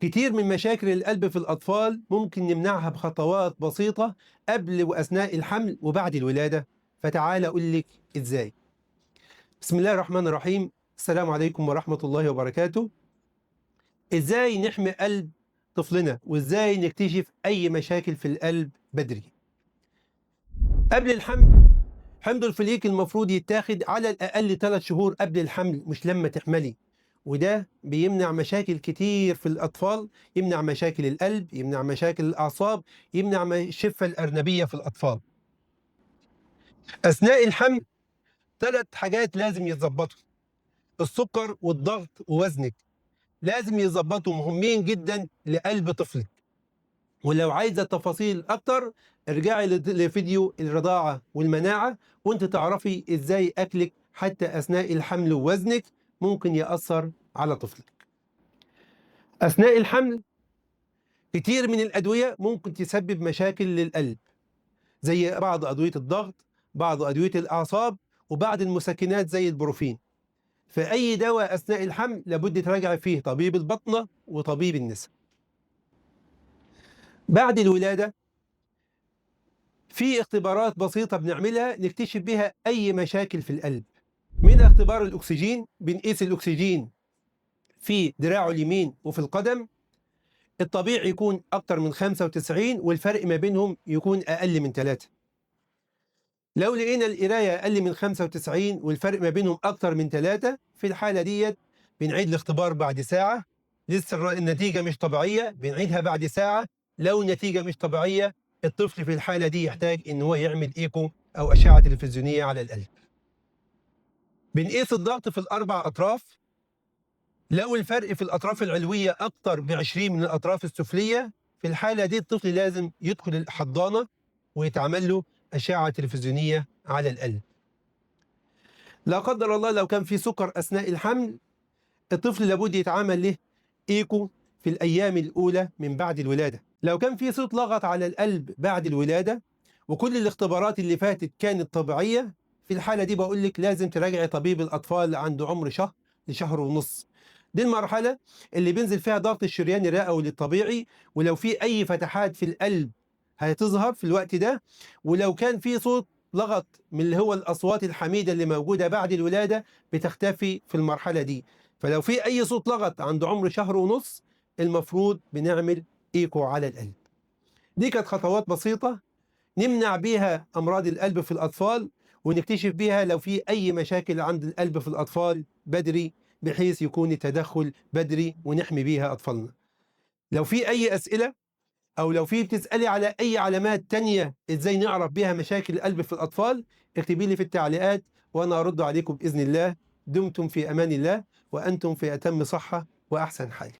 كتير من مشاكل القلب في الأطفال ممكن نمنعها بخطوات بسيطة قبل وأثناء الحمل وبعد الولادة. فتعال أقول لك إزاي. بسم الله الرحمن الرحيم. السلام عليكم ورحمة الله وبركاته. إزاي نحمي قلب طفلنا وإزاي نكتشف أي مشاكل في القلب بدري. قبل الحمل حمض الفوليك المفروض يتاخد على الأقل 3 شهور قبل الحمل مش لما تحملي، وده بيمنع مشاكل كتير في الأطفال، يمنع مشاكل القلب، يمنع مشاكل الأعصاب، يمنع الشفة الأرنبية في الأطفال. أثناء الحمل 3 حاجات لازم يتظبطوا: السكر والضغط ووزنك، لازم يتظبطوا، مهمين جدا لقلب طفلك. ولو عايزة تفاصيل أكتر ارجعي لفيديو الرضاعة والمناعة وانت تعرفي ازاي أكلك حتى أثناء الحمل ووزنك ممكن يأثر على طفلك. أثناء الحمل كتير من الأدوية ممكن تسبب مشاكل للقلب، زي بعض أدوية الضغط، بعض أدوية الأعصاب، وبعض المسكنات زي البروفين. فأي دواء أثناء الحمل لابد تراجع فيه طبيب البطنة وطبيب النساء. بعد الولادة في اختبارات بسيطة بنعملها نكتشف بها أي مشاكل في القلب. من اختبار الأكسجين، بنقيس الأكسجين في دراعه اليمين وفي القدم، الطبيعي يكون أكتر من 95 والفرق ما بينهم يكون أقل من 3. لو لقينا القراية أقل من 95 والفرق ما بينهم أكتر من 3، في الحالة ديت بنعيد الاختبار بعد ساعة. لسه النتيجة مش طبيعية بنعيدها بعد ساعة. لو النتيجة مش طبيعية الطفل في الحالة دي يحتاج إن هو يعمل إيكو أو أشعة تلفزيونية على القلب. بنقيس الضغط في الأربع أطراف. لو الفرق في الأطراف العلوية أكتر ب20 من الأطراف السفلية، في الحالة دي الطفل لازم يدخل الحضانة ويتعمل له أشعة تلفزيونية على القلب. لا قدر الله لو كان في سكر أثناء الحمل، الطفل لابد يتعمل له إيكو في الأيام الأولى من بعد الولادة. لو كان في صوت لغط على القلب بعد الولادة وكل الاختبارات اللي فاتت كانت طبيعية، في الحالة دي بقول لك لازم تراجعي طبيب الأطفال عنده عمر شهر لشهر ونص. دي المرحلة اللي بينزل فيها ضغط الشريان الرئوي للطبيعي، ولو في أي فتحات في القلب هتظهر في الوقت ده، ولو كان في صوت لغط من اللي هو الأصوات الحميدة اللي موجودة بعد الولادة بتختفي في المرحلة دي. فلو في أي صوت لغط عند عمر شهر ونص المفروض بنعمل إيكو على القلب. دي كانت خطوات بسيطة نمنع بيها أمراض القلب في الأطفال ونكتشف بيها لو في أي مشاكل عند القلب في الأطفال بدري، بحيث يكون التدخل بدري ونحمي بيها أطفالنا. لو في أي أسئلة أو لو في بتسألي على أي علامات تانية إزاي نعرف بيها مشاكل القلب في الأطفال، اكتبي لي في التعليقات وأنا أرد عليكم بإذن الله. دمتم في أمان الله وأنتم في أتم صحة وأحسن حال.